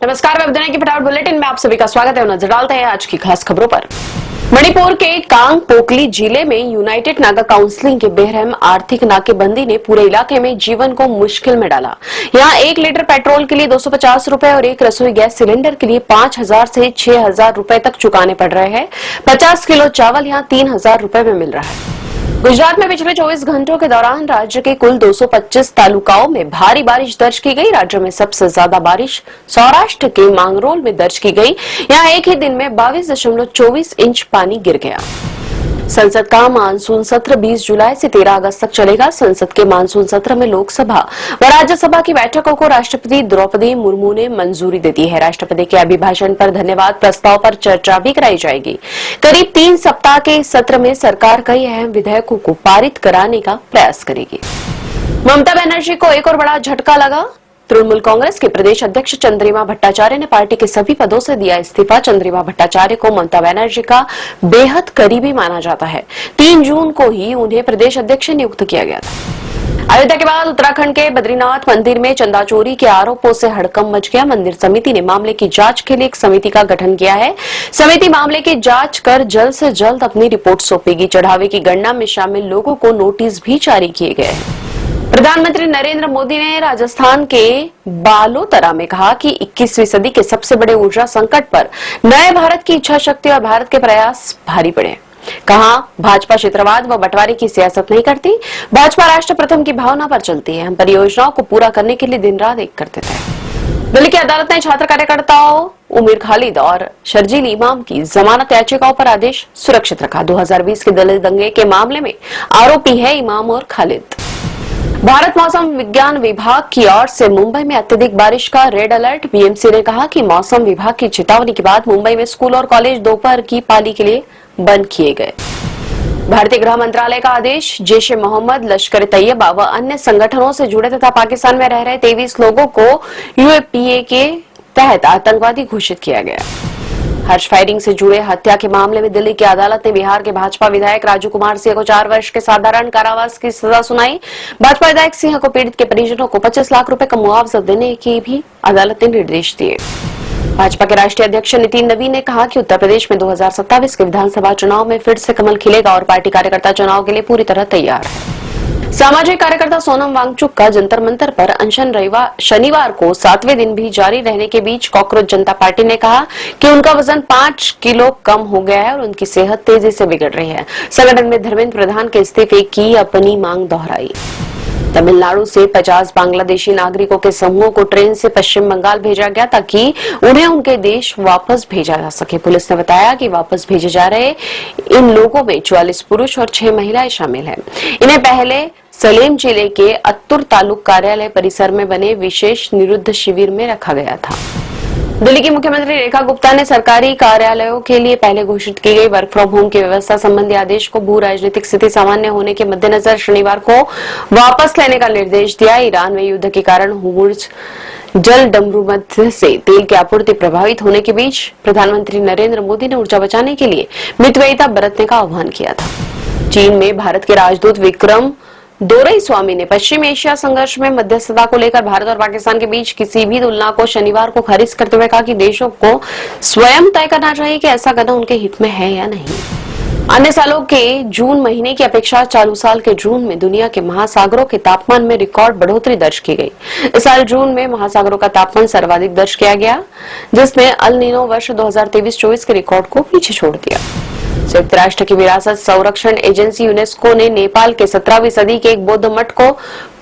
नमस्कार, मैं दुनिया की फटाफट बुलेटिन में आप सभी का स्वागत है। नजर डालते हैं आज की खास खबरों पर। मणिपुर के कांग पोकली जिले में यूनाइटेड नागा काउंसिल के बेरहम आर्थिक नाकेबंदी ने पूरे इलाके में जीवन को मुश्किल में डाला। यहां 1 लीटर पेट्रोल के लिए 250 रुपए और एक रसोई गैस सिलेंडर के लिए 5000 से 6000 रुपए तक चुकाने पड़ रहे हैं। 50 किलो चावल यहां 3000 रुपए में मिल रहा है। गुजरात में पिछले 24 घंटों के दौरान राज्य के कुल 225 तालुकाओं में भारी बारिश दर्ज की गई। राज्य में सबसे ज्यादा बारिश सौराष्ट्र के मांगरोल में दर्ज की गई। यहां एक ही दिन में 22.24 इंच पानी गिर गया। संसद का मानसून सत्र 20 जुलाई से 13 अगस्त तक चलेगा। संसद के मानसून सत्र में लोकसभा व राज्यसभा की बैठकों को राष्ट्रपति द्रौपदी मुर्मू ने मंजूरी दे दी है। राष्ट्रपति के अभिभाषण पर धन्यवाद प्रस्ताव पर चर्चा भी कराई जाएगी। करीब 3 सप्ताह के इस सत्र में सरकार कई अहम विधेयकों को पारित कराने का प्रयास करेगी। ममता बनर्जी को एक और बड़ा झटका लगा। तृणमूल कांग्रेस के प्रदेश अध्यक्ष चंद्रिमा भट्टाचार्य ने पार्टी के सभी पदों से दिया इस्तीफा। चंद्रिमा भट्टाचार्य को ममता बनर्जी का बेहद करीबी माना जाता है। 3 जून को ही उन्हें प्रदेश अध्यक्ष नियुक्त किया गया था। अयोध्या के बाद उत्तराखंड के बद्रीनाथ मंदिर में चंदा चोरी के आरोपों से हड़कंप मच गया। मंदिर समिति ने मामले की जांच के लिए एक समिति का गठन किया है। समिति मामले की जांच कर जल्द से जल्द अपनी रिपोर्ट सौंपेगी। चढ़ावे की गणना में शामिल लोगों को नोटिस भी जारी किए गए हैं। प्रधानमंत्री नरेंद्र मोदी ने राजस्थान के बालोतरा में कहा कि 21वीं सदी के सबसे बड़े ऊर्जा संकट पर नए भारत की इच्छा शक्ति और भारत के प्रयास भारी पड़े। कहा, भाजपा क्षेत्रवाद व बंटवारे की सियासत नहीं करती। भाजपा राष्ट्र प्रथम की भावना पर चलती है। हम परियोजनाओं को पूरा करने के लिए दिन रात एक करते थे। दिल्ली की अदालत ने छात्र कार्यकर्ताओं उमिर खालिद और शर्जील इमाम की जमानत याचिकाओं पर आदेश सुरक्षित रखा। 2020 के दलित दंगे के मामले में आरोपी है इमाम और खालिद। भारत मौसम विज्ञान विभाग की ओर से मुंबई में अत्यधिक बारिश का रेड अलर्ट। बीएमसी ने कहा कि मौसम विभाग की चेतावनी के बाद मुंबई में स्कूल और कॉलेज दोपहर की पाली के लिए बंद किए गए। भारतीय गृह मंत्रालय का आदेश। जैश-ए मोहम्मद, लश्कर तैयबा व अन्य संगठनों से जुड़े तथा पाकिस्तान में रह रहे 23 लोगों को यूएपीए के तहत आतंकवादी घोषित किया गया। हर्ष फायरिंग से जुड़े हत्या के मामले में दिल्ली की अदालत ने बिहार के भाजपा विधायक राजू कुमार सिंह को 4 वर्ष के साधारण कारावास की सजा सुनाई। भाजपा विधायक सिंह को पीड़ित के परिजनों को 25 लाख रुपए का मुआवजा देने के भी अदालत ने निर्देश दिए। भाजपा के राष्ट्रीय अध्यक्ष नितिन नवीन ने कहा कि उत्तर प्रदेश में 2027 के विधानसभा चुनाव में फिर से कमल खिलेगा और पार्टी कार्यकर्ता चुनाव के लिए पूरी तरह तैयार है। सामाजिक कार्यकर्ता सोनम वांगचुक का जंतर मंतर पर अनशन शनिवार को 7वें दिन भी जारी रहने के बीच कॉकरोच जनता पार्टी ने कहा कि उनका वजन 5 किलो कम हो गया है और उनकी सेहत तेजी से बिगड़ रही है। संगठन में धर्मेंद्र प्रधान के इस्तीफे की अपनी मांग दोहराई। तमिलनाडु से 50 बांग्लादेशी नागरिकों के समूह को ट्रेन से पश्चिम बंगाल भेजा गया ताकि उन्हें उनके देश वापस भेजा जा सके। पुलिस ने बताया कि वापस भेजे जा रहे इन लोगों में 44 पुरुष और 6 महिलाएं शामिल हैं। इन्हें पहले सलेम जिले के अत्तुर तालुक कार्यालय परिसर में बने विशेष निरुद्ध शिविर में रखा गया था। दिल्ली की मुख्यमंत्री रेखा गुप्ता ने सरकारी कार्यालयों के लिए पहले घोषित की गई वर्क फ्रॉम होम की व्यवस्था संबंधी आदेश को भू राजनीतिक स्थिति सामान्य होने के मद्देनजर शनिवार को वापस लेने का निर्देश दिया। ईरान में युद्ध के कारण हुर्मुज जल डमरूमध्य से तेल की आपूर्ति प्रभावित होने के बीच प्रधानमंत्री नरेंद्र मोदी ने ऊर्जा बचाने के लिए मितव्ययिता बरतने का आह्वान किया था। चीन में भारत के राजदूत विक्रम दोरईस्वामी ने पश्चिम एशिया संघर्ष में मध्यस्थता को लेकर भारत और पाकिस्तान के बीच किसी भी तुलना को शनिवार को खारिज करते हुए कहा कि देशों को स्वयं तय करना चाहिए कि ऐसा करना उनके हित में है या नहीं। अन्य सालों के जून महीने की अपेक्षा चालू साल के जून में दुनिया के महासागरों के तापमान में रिकॉर्ड बढ़ोतरी दर्ज की गई। इस साल जून में महासागरों का तापमान सर्वाधिक दर्ज किया गया, जिसने अल नीनो वर्ष 2023-24 के रिकॉर्ड को पीछे छोड़ दिया। संयुक्त राष्ट्र की विरासत संरक्षण एजेंसी यूनेस्को ने नेपाल के 17वीं सदी के एक बौद्ध मठ को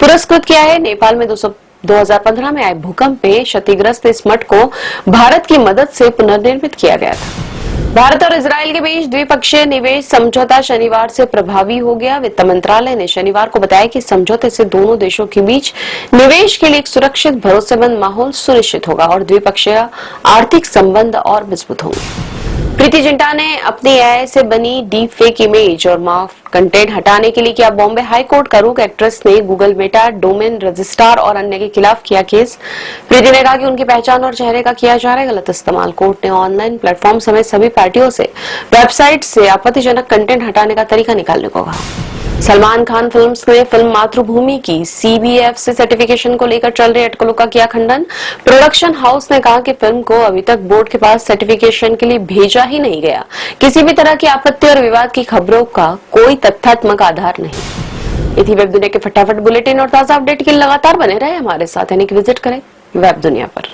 पुरस्कृत किया है। नेपाल में 2015 में आए भूकंप में क्षतिग्रस्त इस मठ को भारत की मदद से पुनर्निर्मित किया गया था। भारत और इजरायल के बीच द्विपक्षीय निवेश समझौता शनिवार से प्रभावी हो गया। वित्त मंत्रालय ने शनिवार को बताया कि समझौते से दोनों देशों के बीच निवेश के लिए एक सुरक्षित भरोसेमंद माहौल सुनिश्चित होगा और द्विपक्षीय आर्थिक संबंध और मजबूत होंगे। प्रीति जिंटा ने अपनी एआई से बनी डीप फेक इमेज और माफ कंटेंट हटाने के लिए किया बॉम्बे हाई कोर्ट का रुख। एक्ट्रेस ने गूगल मेटा, डोमेन रजिस्ट्रार और अन्य के खिलाफ किया केस। प्रीति ने कहा कि उनकी पहचान और चेहरे का किया जा रहा है गलत इस्तेमाल। कोर्ट ने ऑनलाइन प्लेटफॉर्म समेत सभी पार्टियों से वेबसाइट से आपत्तिजनक कंटेंट हटाने का तरीका निकालने को कहा। सलमान खान फिल्म्स ने फिल्म मातृभूमि की सीबीएफसी सर्टिफिकेशन को लेकर चल रहे अटकलों का किया खंडन। प्रोडक्शन हाउस ने कहा कि फिल्म को अभी तक बोर्ड के पास सर्टिफिकेशन के लिए भेजा ही नहीं गया। किसी भी तरह की आपत्ति और विवाद की खबरों का कोई तथ्यात्मक आधार नहीं। इसी वेब दुनिया के फटाफट बुलेटिन और ताजा अपडेट के लिए लगातार बने रहे हमारे साथ, यानी कि विजिट करें वेब दुनिया पर।